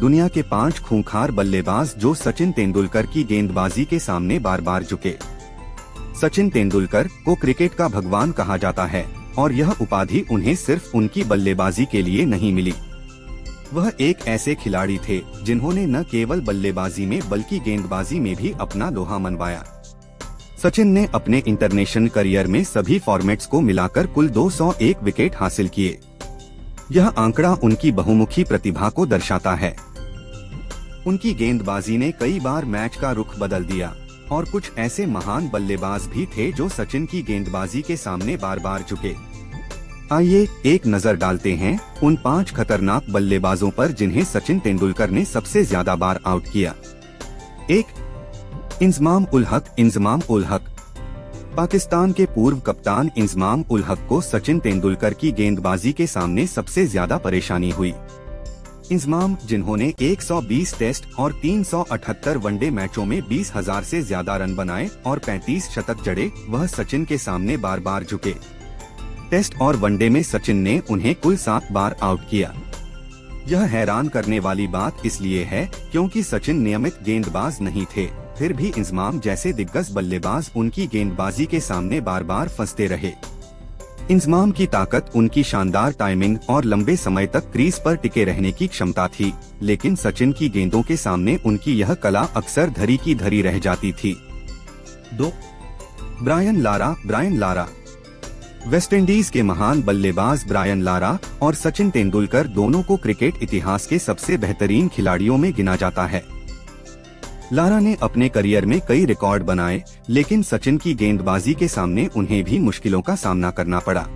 दुनिया के 5 खूंखार बल्लेबाज जो सचिन तेंदुलकर की गेंदबाजी के सामने बार बार झुके। सचिन तेंदुलकर को क्रिकेट का भगवान कहा जाता है और यह उपाधि उन्हें सिर्फ उनकी बल्लेबाजी के लिए नहीं मिली। वह एक ऐसे खिलाड़ी थे जिन्होंने न केवल बल्लेबाजी में बल्कि गेंदबाजी में भी अपना लोहा मनवाया। सचिन ने अपने इंटरनेशनल करियर में सभी फॉर्मेट्स को मिलाकर कुल 201 विकेट हासिल किए। यह आंकड़ा उनकी बहुमुखी प्रतिभा को दर्शाता है। उनकी गेंदबाजी ने कई बार मैच का रुख बदल दिया और कुछ ऐसे महान बल्लेबाज भी थे जो सचिन की गेंदबाजी के सामने बार बार झुके। आइए एक नजर डालते हैं उन 5 खतरनाक बल्लेबाजों पर जिन्हें सचिन तेंदुलकर ने सबसे ज्यादा बार आउट किया। 1. इंजमाम उल हक। पाकिस्तान के पूर्व कप्तान इंजमाम उल हक को सचिन तेंदुलकर की गेंदबाजी के सामने सबसे ज्यादा परेशानी हुई। इंजमाम, जिन्होंने 120 टेस्ट और 378 वनडे मैचों में 20,000 से ज्यादा रन बनाए और 35 शतक जड़े, वह सचिन के सामने बार बार झुके। टेस्ट और वनडे में सचिन ने उन्हें कुल 7 बार आउट किया। यह हैरान करने वाली बात इसलिए है क्योंकि सचिन नियमित गेंदबाज नहीं थे, फिर भी इंजमाम जैसे दिग्गज बल्लेबाज उनकी गेंदबाजी के सामने बार बार फंसते रहे। इंजमाम की ताकत उनकी शानदार टाइमिंग और लंबे समय तक क्रीज पर टिके रहने की क्षमता थी, लेकिन सचिन की गेंदों के सामने उनकी यह कला अक्सर धरी की धरी रह जाती थी। 2. Brian Lara. वेस्टइंडीज के महान बल्लेबाज ब्रायन लारा और सचिन तेंदुलकर दोनों को क्रिकेट इतिहास के सबसे बेहतरीन खिलाड़ियों में गिना जाता है। लारा ने अपने करियर में कई रिकॉर्ड बनाए, लेकिन सचिन की गेंदबाजी के सामने उन्हें भी मुश्किलों का सामना करना पड़ा।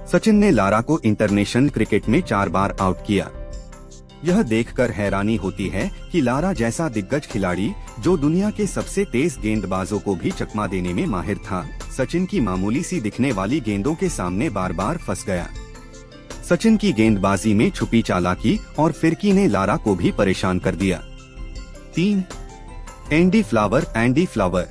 सचिन ने लारा को इंटरनेशनल क्रिकेट में 4 बार आउट किया। यह देखकर हैरानी होती है कि लारा जैसा दिग्गज खिलाड़ी, जो दुनिया के सबसे तेज गेंदबाजों को भी चकमा देने में माहिर था, सचिन की मामूली सी दिखने वाली गेंदों के सामने बार बार फंस गया। सचिन की गेंदबाजी में छुपी चालाकी और फिरकी ने लारा को भी परेशान कर दिया। 3. Andy flower.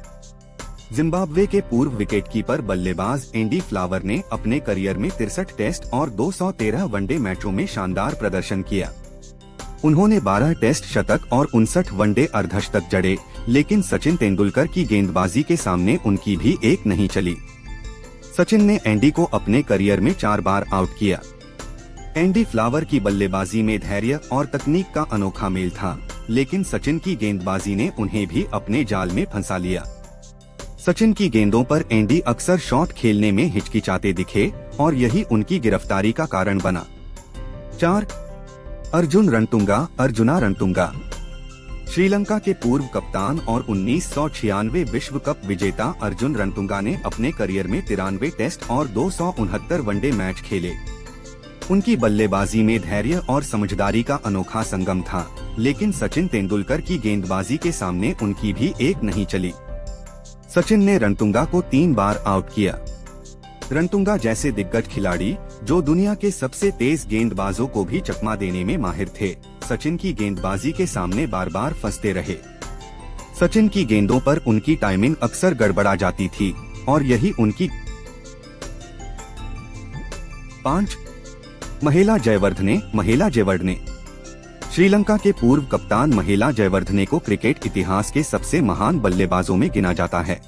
जिम्बाब्वे के पूर्व विकेटकीपर बल्लेबाज एंडी फ्लावर ने अपने करियर में 63 टेस्ट और 213 वनडे मैचों में शानदार प्रदर्शन किया। उन्होंने 12 टेस्ट शतक और 59 वनडे अर्धशतक जड़े, लेकिन सचिन तेंदुलकर की गेंदबाजी के सामने उनकी भी एक नहीं चली। सचिन ने एंडी को अपने करियर में 4 बार आउट किया। एंडी फ्लावर की बल्लेबाजी में धैर्य और तकनीक का अनोखा मेल था, लेकिन सचिन की गेंदबाजी ने उन्हें भी अपने जाल में फंसा लिया। सचिन की गेंदों पर एंडी अक्सर शॉट खेलने में हिचकिचाते दिखे और यही उनकी गिरफ्तारी का कारण बना। 4. अर्जुना रणतुंगा। श्रीलंका के पूर्व कप्तान और 1996 विश्व कप विजेता अर्जुन रणतुंगा ने अपने करियर में 93 टेस्ट और 269 वनडे मैच खेले। उनकी बल्लेबाजी में धैर्य और समझदारी का अनोखा संगम था, लेकिन सचिन तेंदुलकर की गेंदबाजी के सामने उनकी भी एक नहीं चली। सचिन ने रणतुंगा को 3 बार आउट किया। रणतुंगा जैसे दिग्गज खिलाड़ी, जो दुनिया के सबसे तेज गेंदबाजों को भी चकमा देने में माहिर थे, सचिन की गेंदबाजी के सामने बार बार फंसते रहे। सचिन की गेंदों पर उनकी टाइमिंग अक्सर गड़बड़ा जाती थी और यही उनकी 5. महेला जयवर्धने। श्रीलंका के पूर्व कप्तान महेला जयवर्धने को क्रिकेट इतिहास के सबसे महान बल्लेबाजों में गिना जाता है।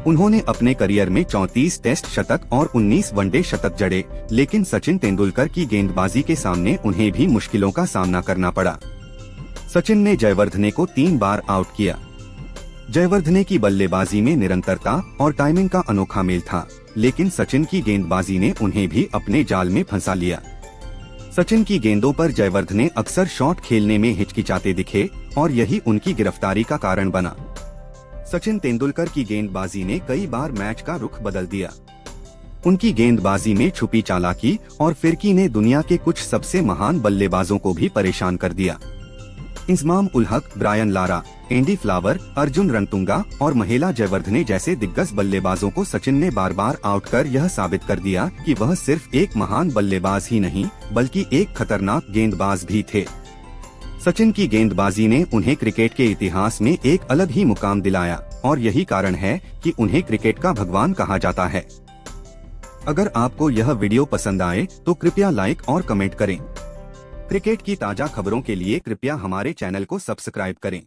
उन्होंने अपने करियर में 34 टेस्ट शतक और 19 वनडे शतक जड़े, लेकिन सचिन तेंदुलकर की गेंदबाजी के सामने उन्हें भी मुश्किलों का सामना करना पड़ा। सचिन ने जयवर्धने को 3 बार आउट किया। जयवर्धने की बल्लेबाजी में निरंतरता और टाइमिंग का अनोखा मेल था, लेकिन सचिन की गेंदबाजी ने उन्हें भी अपने जाल में फंसा लिया। सचिन की गेंदों पर जयवर्धने अक्सर शॉट खेलने में हिचकिचाते दिखे और यही उनकी गिरफ्तारी का कारण बना। सचिन तेंदुलकर की गेंदबाजी ने कई बार मैच का रुख बदल दिया। उनकी गेंदबाजी में छुपी चालाकी और फिरकी ने दुनिया के कुछ सबसे महान बल्लेबाजों को भी परेशान कर दिया। Inzamam ul Haq, Brian Lara, Andy Flower, Arjuna Ranatunga और महेला जयवर्धने जैसे दिग्गज बल्लेबाजों को सचिन ने बार बार आउट कर यह साबित कर दिया कि वह सिर्फ एक महान बल्लेबाज ही नहीं, बल्कि एक खतरनाक गेंदबाज भी थे। सचिन की गेंदबाजी ने उन्हें क्रिकेट के इतिहास में एक अलग ही मुकाम दिलाया और यही कारण है कि उन्हें क्रिकेट का भगवान कहा जाता है। अगर आपको यह वीडियो पसंद आए तो कृपया लाइक और कमेंट करें। क्रिकेट की ताजा खबरों के लिए कृपया हमारे चैनल को सब्सक्राइब करें।